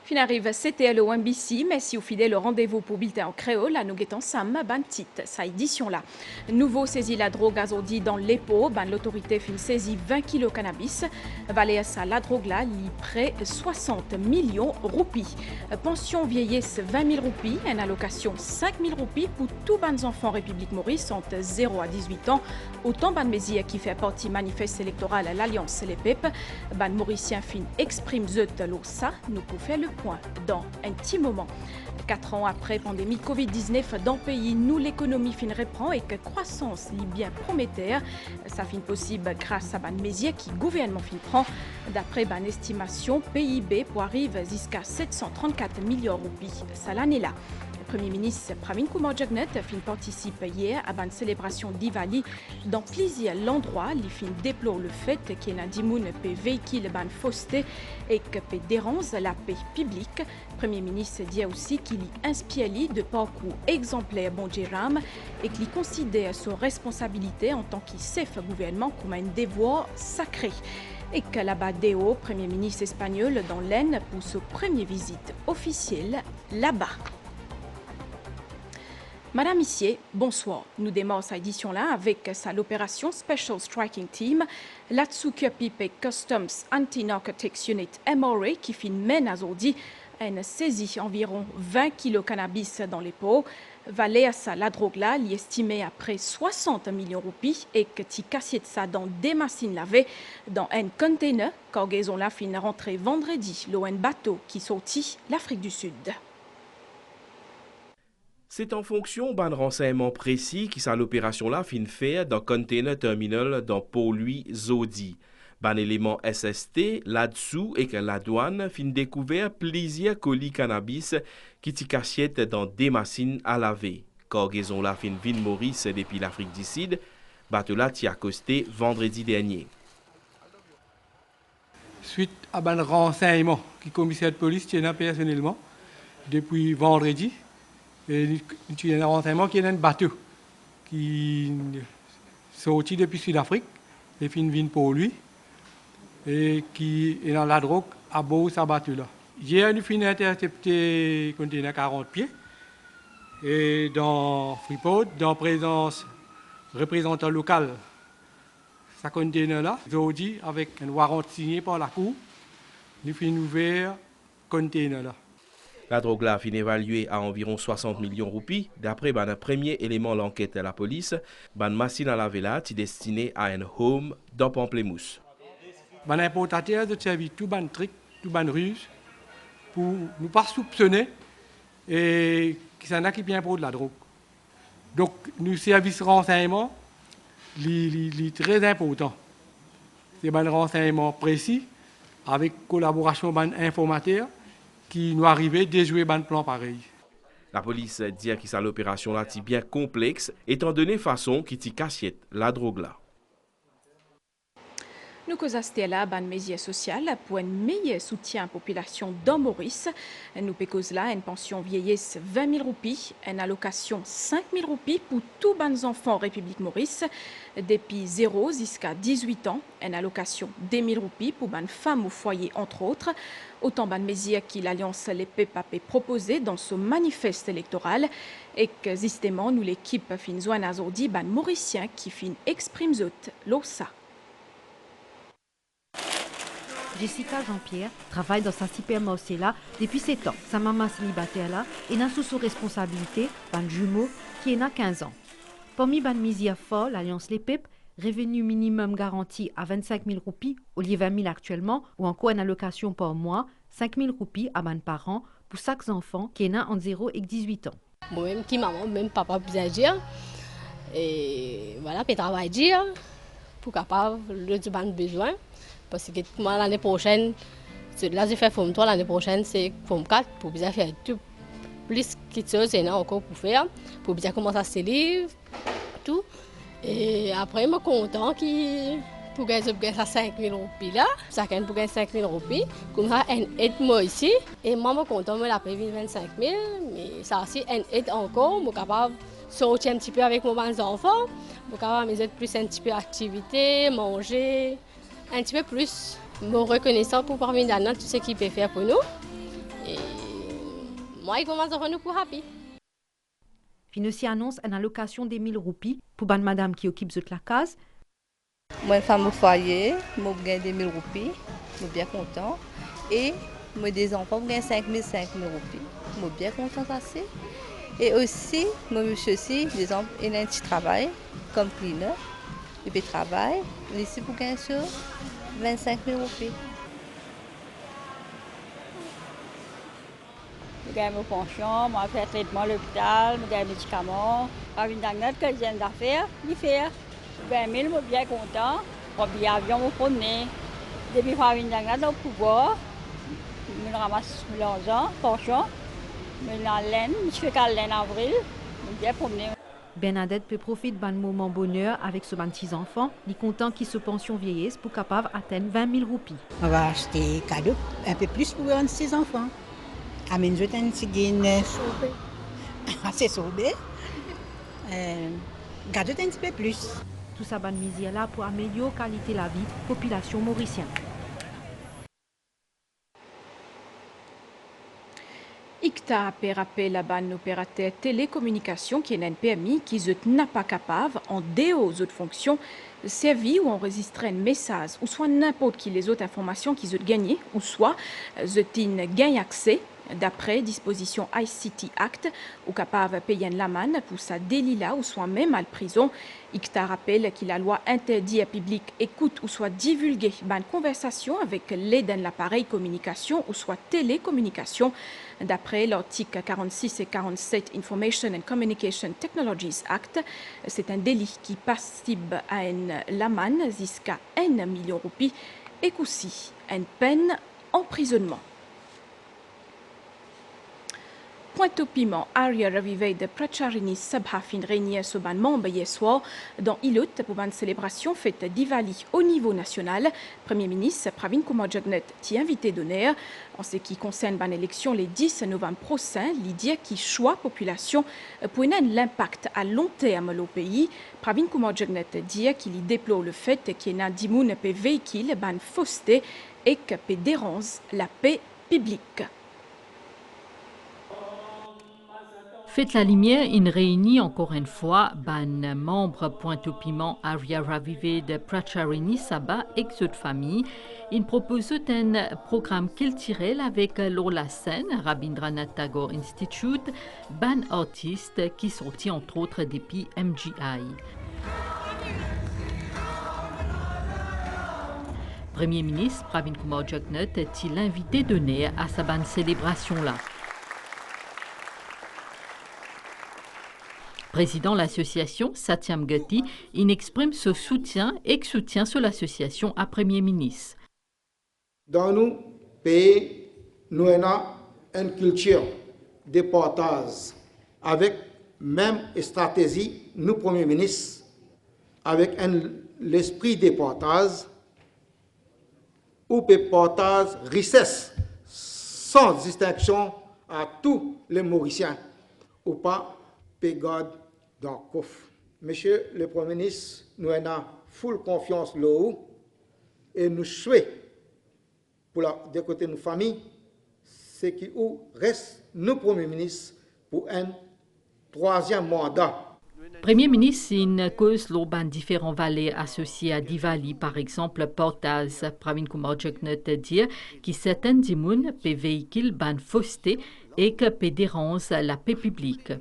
Fin arrive CTL au MBC, mais si vous fidèle au rendez-vous pour bulletin en créole, la nous guettons Sam Bantit, sa édition-là. Nouveau saisi la drogue azodi dans l'EPO, l'autorité fin saisi 20 kg cannabis. Valé ça la drogue là, li près 60 millions roupies. Pension vieillesse 20 000 roupies, une allocation 5 000 roupies pour tous les enfants République Maurice entre 0 à 18 ans. Autant ban Mézières qui fait partie manifeste électoral à l'Alliance Les PEP. Ban Mauricien fin exprime zut l'OSA, nous pouvons faire le point dans un petit moment. 4 ans après pandémie Covid-19 dans le pays, nous l'économie fin reprend et que croissance est bien prometteur. Ça fin possible grâce à Ban Mézières qui gouvernement fin prend. D'après Ban estimation, PIB pour arriver jusqu'à 734 millions de roupies. Ça l'année là. Le Premier ministre Pravin Kumar Jagnat fin participe hier à une célébration d'Ivali dans plusieurs endroits. Il fin déplore le fait qu'il y a des gens qui véhiculent ban fausseté et que peut déranger la paix publique. Le Premier ministre dit aussi qu'il inspire de parcours exemplaire bon Jéram et qu'il considère son responsabilité en tant que chef gouvernement comme un devoir sacré. Et que là-bas, Deo, Premier ministre espagnol dans l'Aisne pour sa première visite officielle là-bas. Madame Issier, bonsoir. Nous démarrons cette édition-là avec l'opération Special Striking Team, l'Atsukia-Pipe Customs Anti-Narcotics Unit MRA qui fin mène à aujourd'hui une saisie environ 20 kg cannabis dans les pots. Valé à ça, la drogue là, est estimée à près 60 millions de roupies et que tu cassiez ça dans des machines lavées dans un container. Cargaison là fin rentrée vendredi, l'eau un bateau qui sortit l'Afrique du Sud. C'est en fonction d'un renseignement précis qui l'opération là fin faire dans container terminal dans Port-Louis Zodi. Ban élément SST là-dessous et que la douane fin découvert plusieurs colis cannabis qui t'y cachetent dans des machines à laver. Cargaison là fin vin Maurice depuis l'Afrique du Sud, bateau là t'y accosté vendredi dernier. Suite à un renseignement qui commissaire de police tient personnellement depuis vendredi. Il y a un renseignement qui est un bateau qui est sorti depuis Sud-Afrique et vient pour lui et qui est dans la drogue à bord de ce bateau-là. Hier, nous avons intercepté un conteneur 40 pieds et dans Freeport, dans présence représentant local, ce conteneur-là, aujourd'hui, avec un warrant signé par la Cour, nous avons ouvert ce conteneur-là. La drogue là fin évaluée à environ 60 millions de roupies. D'après un premier élément de l'enquête de la police, une machine à laver là est destinée à un home dans Pamplemousse. Un importateur de servir tout ban trick, tout ban ruse pour ne pas soupçonner et qui s'en a qui bien pour de la drogue. Donc, nos services renseignement, c'est très important. C'est un renseignement précis avec collaboration d'un informateur qui nous arrivait de jouer un plan pareil. La police dit que l'opération là est bien complexe, étant donné façon qui t'y cachette la drogue là. Nous causons là ban mesure sociale pour un meilleur soutien à la population dans Maurice. Nous pécose là une pension vieillesse 20 000 roupies, une allocation 5 000 roupies pour tous les enfants en République Maurice. Depuis 0 jusqu'à 18 ans, une allocation 10 000 roupies pour les femmes au foyer entre autres. Autant de mesures que l'Alliance Les PEP a proposé dans ce manifeste électoral et que justement nous l'équipe fin zoine aujourd'hui ban Mauricien qui fin exprime l'OSA. Jessica Jean-Pierre travaille dans sa supermarché là depuis 7 ans. Sa maman célibataire là est dans sous responsabilité d'un jumeau qui est à 15 ans. Parmi ban misère fort, l'Alliance Les PEP, revenu minimum garanti à 25 000 roupies au lieu de 20 000 actuellement, ou encore une allocation par mois, 5 000 roupies à ban parents pour chaque enfant qui est né entre 0 et 18 ans. Moi-même qui maman, même papa peut dire, et voilà, puis travailler pour capable de ban besoin. Parce que moi, l'année prochaine, là, je fais Forme 3, l'année prochaine, c'est Forme 4, pour bien faire tout plus de choses, c'est encore pour faire, pour bien commencer à se lire, tout. Et après, je suis content pour gagner 5 000 roupies là, chacun pour gagner 5 000 roupies, comme ça, un aide moi ici. Et moi, je suis content, je la paye 25 000, mais ça aussi, un aide encore, je suis capable de sortir un petit peu avec mes enfants, je suis capable de me plus un petit peu d'activité, manger. Un petit peu plus me reconnaissant pour parvenir dans tout ce qu'il peut faire pour nous. Et moi, il commence à faire pour happy. Fin aussi annonce une allocation des 1000 roupies pour ban madame qui occupe toute la case. Moi, une femme au foyer, moi, je gagne des 1000 roupies, je suis bien content. Et moi, des enfants, je gagne 5000 roupies, je suis bien content aussi. Et aussi, moi, monsieur aussi, des enfants, il a un petit travail comme cleaner. Et puis, travail, ici, pour gagner sur 25 000 roupies. Je gagne mon pension, je fais traitement à l'hôpital, je gagne mes médicaments. Avec une dernière que j'ai d'affaires, je fais. 20 000, je suis bien content. Pour le billet avion, je promener. Depuis que je suis dans le pouvoir, je ramasse l'argent, pension. Je suis en laine, je fais qu'à laine en avril. Je suis bien promener. Bernadette peut profiter d'un moment bonheur avec ses 26 enfants. Il est content qu'il se pension vieillesse pour capable atteindre 20 000 roupies. On va acheter cadeau un peu plus pour un de ses enfants. Amène je un petit gain sauvé. C'est sauvé. Cadeau un petit peu plus. Tout ça ban misère là pour améliorer la qualité de la vie de la population mauricienne. ICTA peut rappeler la ban opérateur télécommunication qui est un PMI qui n'est pas capable, en dehors des autres fonctions, de servir ou enregistrer un message, ou soit n'importe qui les autres informations qu'ils ont gagnées, ou soit ils gagnent accès d'après disposition ICT Act, ou capable de payer une amende pour sa délit là, ou soit même à la prison. ICTA rappelle que la loi interdit à public écoute ou soit divulguer une conversation avec l'aide d'un appareil communication ou soit télécommunication. D'après l'article 46 et 47 Information and Communication Technologies Act, c'est un délit qui passible à une amende jusqu'à 1 million de roupies et aussi une peine d'emprisonnement. Point au piment, Aria Ravive de Pracharini Sabha fin réunion ce ban membre hier soir dans Ilot pour une célébration faite d'Ivali au niveau national. Premier ministre Pravin Kumar Jagnat t'y invité d'honneur. En ce qui concerne ban élection les 10 novembre prochain, l'idée qui choix population pour l'impact à long terme au pays. Pravin Kumar Jagnat dit qu'il y déplore le fait qu'il y a des gens qui véhiculent ban fausseté et qui peut déranger la paix publique. Faites la lumière, une réunie encore une fois, ban membre Pointe-au-Piment Aria Ravive de Pracharini Sabha et toute famille. Il propose un programme culturel avec Lola Sen, Rabindranath Tagore Institute, ban artiste qui sortit entre autres depuis MGI. Premier ministre Pravin Kumar Jagnat est-il invité d'honneur à sa ban célébration-là. Président de l'association, Satyam Gati, il exprime ce soutien et soutient sur l'association à Premier ministre. Dans nos pays, nous avons une culture de partage avec même stratégie, nous Premier ministre, avec l'esprit de partage, où peut partage richesse sans distinction à tous les Mauriciens, ou pas pégade dans le coffre. Monsieur le Premier ministre, nous avons full confiance là et nous souhaitons, pour de côté de nos familles, ce qui reste nos Premiers ministres pour un troisième mandat. Premier ministre, une cause l'urbain différents vallées associés à Diwali, par exemple, Portaz, Pravin Kumar Jagnat dit que certains dimoun peut véhiculer ban fausseté et que peut déranger la paix publique.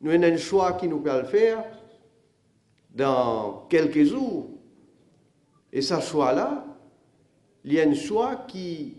Nous avons un choix qui nous peut le faire dans quelques jours. Et ce choix-là, il y a un choix qui,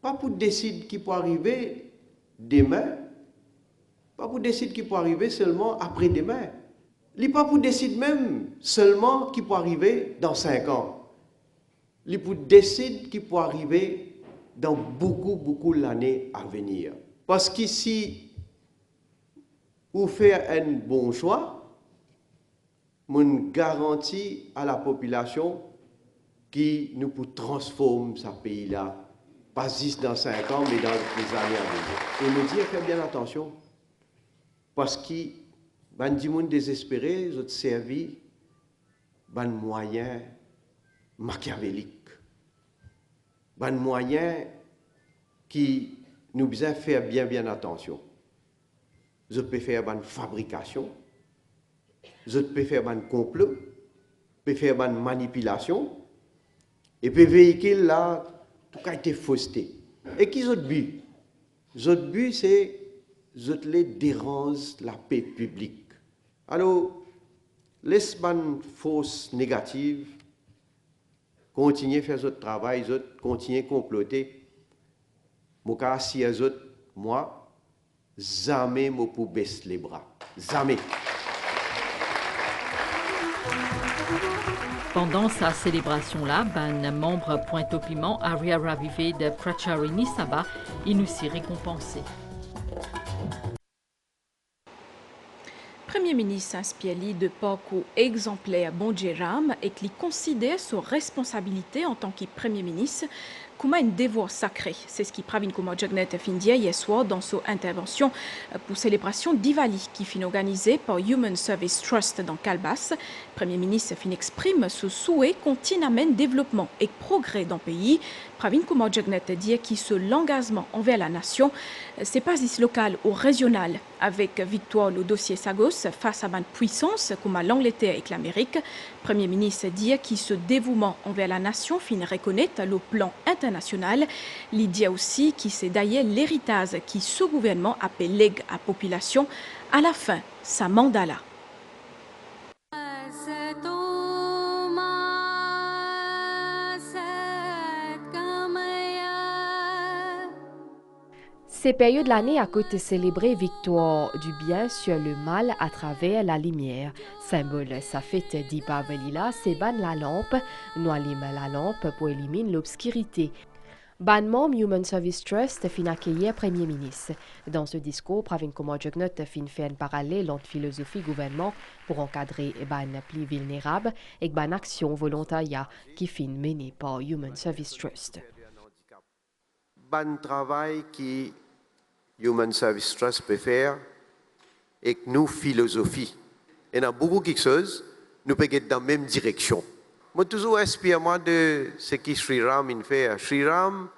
pas pour décider qui peut arriver demain, pas pour décider qui peut arriver seulement après-demain. Il n'est pas pour décider même seulement qui peut arriver dans 5 ans. Il est pour décider qui peut arriver dans beaucoup l'année à venir. Parce qu'ici, pour faire un bon choix, on garantit à la population qui nous peut transformer ce pays-là, pas juste dans 5 ans, mais dans les années à venir. Et nous dire, faites bien attention, parce que les gens désespérés ont servi des moyens machiavéliques, des moyens qui nous devons faire bien attention. Je peux faire une fabrication, je peux faire un complot, je peux faire une manipulation, et puis véhicule là, tout a été fausseté. Et qui est le but? Le but, c'est de déranger la paix publique. Alors, laisse une fausse négative, continuer à faire votre travail, continuer à comploter. Moi, jamais je peux baisser les bras. Jamais. Pendant sa célébration-là, ben membre Pointe-au-Piment, Aria Ravive de Pracharini Sabah, il nous s'y récompensé. Premier ministre inspire de parcours exemplaire Bonjeram et qui considère sa responsabilité en tant que Premier ministre comme un devoir sacré. C'est ce qui Pravin Kumar Jagannath a dit hier soir dans son intervention pour célébration d'Ivali qui fut organisée par Human Service Trust dans Calbas. Le Premier ministre exprime ce souhait continuer développement et progrès dans le pays. Pravin Kumar Jagannath dit que l'engagement envers la nation, c'est pas juste local ou régional. Avec victoire le dossier Sagos face à une puissance comme l'Angleterre et l'Amérique, le Premier ministre dit que ce dévouement envers la nation finit reconnaître le plan international. Il dit aussi que c'est d'ailleurs l'héritage qui ce gouvernement appelle à la population à la fin de sa mandat là. Ces périodes de l'année à côté célébrer victoire du bien sur le mal à travers la lumière. Symbole sa fête d'Ipavali-là, c'est ban la lampe, nous allume la lampe pour éliminer l'obscurité. Ban membre Human Service Trust fin accueillir Premier ministre. Dans ce discours, Pravin Kumar Jagannath fin fait un parallèle entre philosophie gouvernement pour encadrer ban plus vulnérables et ban action volontariat qui fin menée par Human Service Trust. Ban travail qui Human Service Trust peut faire et que nous, philosophie. Et dans beaucoup de choses, nous pouvons être dans la même direction. Moi, toujours inspire moi de ce que Sri Ram fait. Sri Ram,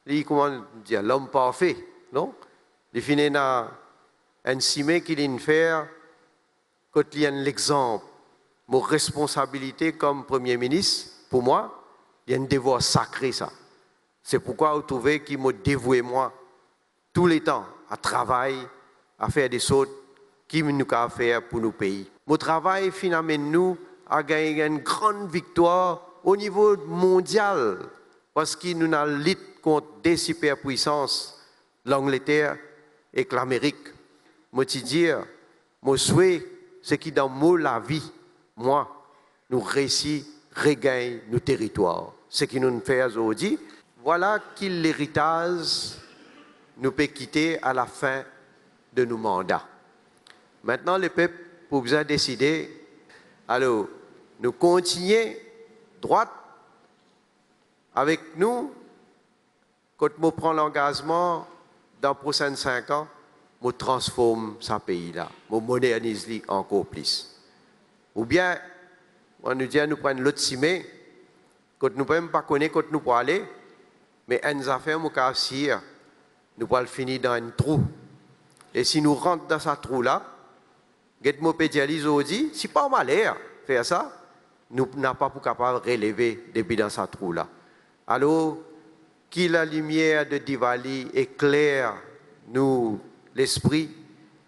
il comment dire l'homme parfait, non? Il finit dans un cimé qu'il fait quand il y a l'exemple. Mon responsabilité comme Premier ministre, pour moi, il y a un devoir sacré ça. C'est pourquoi vous trouvez qu'il m'a dévoué moi tous les temps à travailler, à faire des choses qui nous a faire pour nos pays. Mon travail finalement nous a gagné une grande victoire au niveau mondial parce que nous avons lutté contre des superpuissances, l'Angleterre et l'Amérique. Moi te dire, mon souhait, c'est que dans la vie, moi, nous réussissons à regagner nos territoires. Ce que nous faisons aujourd'hui, voilà qu'il l'héritage nous peut quitter à la fin de nos mandats. Maintenant, le peuple pour bien décider. Alors, nous continuons droite avec nous. Quand nous prenons l'engagement dans les prochains 5 ans, nous transformons ce pays-là, nous modernisons encore plus. Ou bien, on nous dit, nous prenons l'autre cimé, quand nous ne pouvons pas connaître quand nous pouvons aller, mais une affaire, nous pouvons finir dans un trou. Et si nous rentrons dans ce trou-là, nous pouvons dire aujourd'hui, si pas malheur faire ça, nous n'avons pas pour capable de relever depuis dans ce trou-là. Alors, que la lumière de Diwali éclaire nous l'esprit,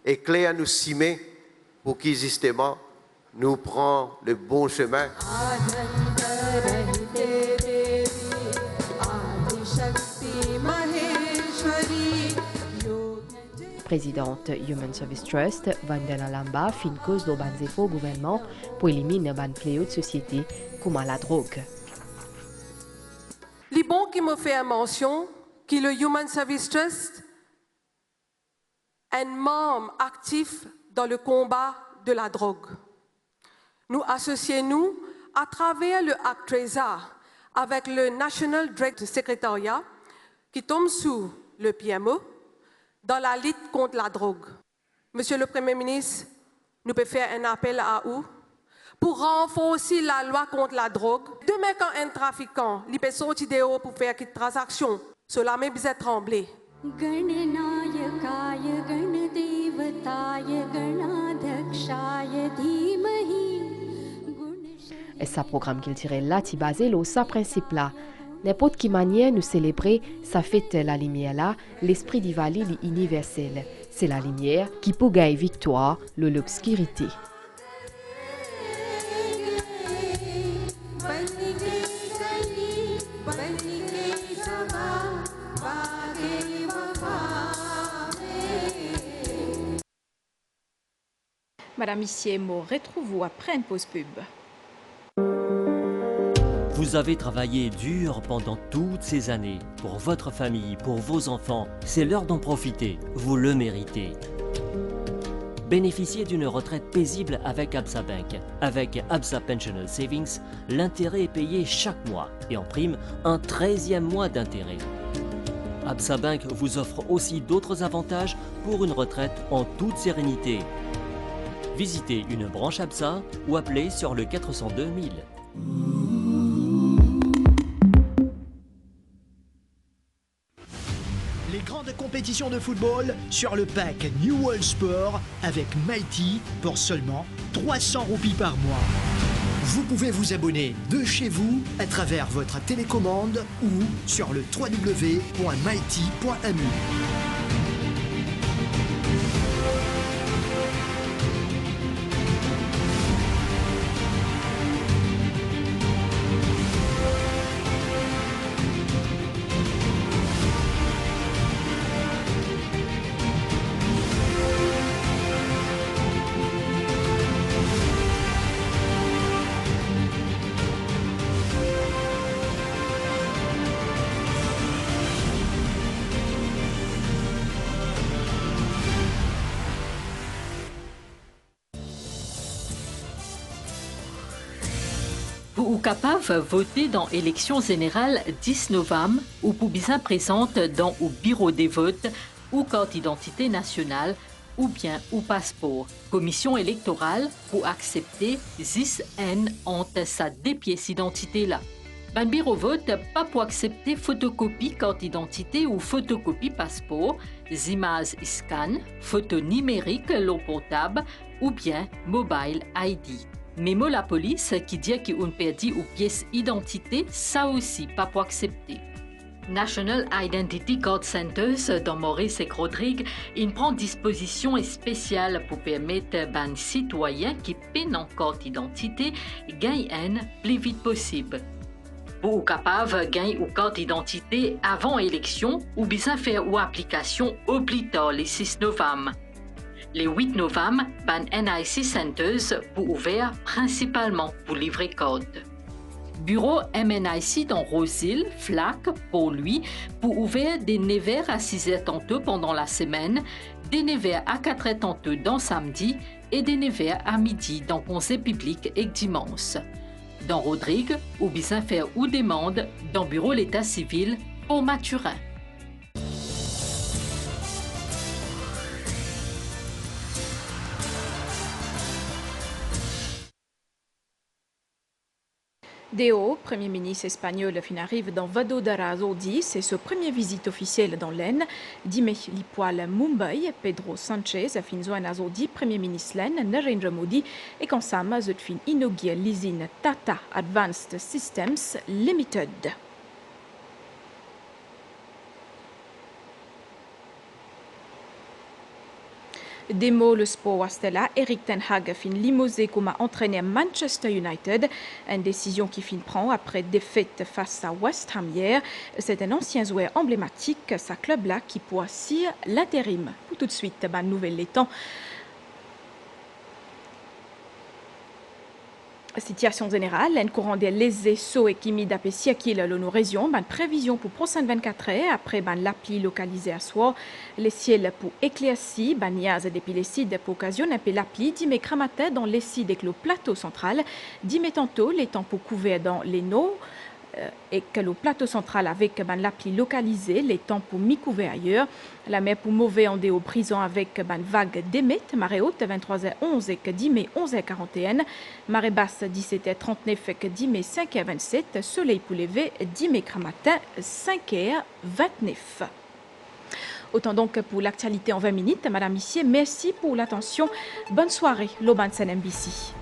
éclaire nous cimés pour que justement nous prenions le bon chemin. Présidente Human Service Trust, Vandana Lamba, fin cause de banzefo gouvernement pour éliminer ban fléau de société comme la drogue. Les bons qui me fait mention que le Human Service Trust est un membre actif dans le combat de la drogue. Nous associons-nous à travers le Act TRESA avec le National Drug Secretariat qui tombe sous le PMO dans la lutte contre la drogue. Monsieur le Premier ministre, nous pouvons faire un appel à vous pour renforcer la loi contre la drogue. Demain, quand un trafiquant peut sortir dehors pour faire une transaction, cela m'a bien tremblé. Et ça programme qu'il tirait là, qui basé le sa principe là. N'importe qui manière nous célébrer, ça fête la lumière là, l'esprit d'Ivali universel. C'est la lumière qui peut gagner victoire de l'obscurité. Madame Issiemo, retrouvez-vous après une pause pub. Vous avez travaillé dur pendant toutes ces années, pour votre famille, pour vos enfants. C'est l'heure d'en profiter, vous le méritez. Bénéficiez d'une retraite paisible avec Absa Bank. Avec Absa Pensional Savings, l'intérêt est payé chaque mois et en prime, un 13e mois d'intérêt. Absa Bank vous offre aussi d'autres avantages pour une retraite en toute sérénité. Visitez une branche Absa ou appelez sur le 402 000. Les grandes compétitions de football sur le pack New World Sport avec Mighty pour seulement 300 roupies par mois. Vous pouvez vous abonner de chez vous à travers votre télécommande ou sur le www.mighty.mu. Pour capable voter dans l'élection générale 10 novembre ou pour bien présente dans le bureau des votes ou carte d'identité nationale ou bien ou passeport. Commission électorale pour accepter 10 N entre sa deux pièces d'identité là. Ben bureau vote pas pour accepter photocopie carte d'identité ou photocopie passeport, images scan, photo numérique l'eau portable ou bien mobile ID. Même la police qui dit qu'on perdu ou pièce d'identité, ça aussi pas pour accepter. National Identity Card Centers dans Maurice et Rodrigue, il prend disposition spéciale pour permettre aux citoyens qui peinent en carte d'identité gagner plus vite possible. Pour capable gagner une carte d'identité avant l'élection ou bien faire une application au plus tard le 6 novembre. Le 8 novembre, ban NIC Centers pour ouvrir principalement pour livrer code. Bureau MNIC dans Rosil, Flac, pour lui, pour ouvrir des 9h à 6h tantôt pendant la semaine, des 9h à 4h tantôt dans samedi et des 9h à midi dans conseil public et dimanche. Dans Rodrigue, ou bien faire ou demande dans bureau l'état civil pour Mathurin. Deo, Premier ministre espagnol, arrive dans Vadodara aujourd'hui. C'est sa première visite officielle dans l'Aisne. Dime l'Ipoil Mumbai, Pedro Sanchez a fin joint aujourd'hui Premier ministre l'Aisne, Narendra Modi, et quand ça m'a fin inauguré l'usine Tata Advanced Systems Limited. Demo le sport Astella, Eric Ten Hag fin limosé comme entraîneur Manchester United, une décision qui fin prend après défaite face à West Ham hier. C'est un ancien joueur emblématique, sa club-là qui pourra sire l'intérim. Pour tout de suite, nouvelle les temps. Situation générale, un courant des lésés so et qui d'apprécier qui est nos régions, prévision pour prochaine 24 heures après l'appli localisée à soir, les ciels pour éclairci, niaz depuis les sites pour occasion un peu l'appli, dime cramate dans les sites avec le plateau central, dime tantôt les temps pour couvert dans les naux, et que le plateau central avec l'appli localisée, les temps pour mi-couvert ailleurs, la mer pour mauvais en déo prison avec vague d'émet, marée haute 23h11 et que 10 mai 11h41, marée basse 17h39 et que 10 mai 5h27, soleil pour lever 10 mai matin 5h29. Autant donc pour l'actualité en 20 minutes. Madame Missier, merci pour l'attention. Bonne soirée, Loban NBC.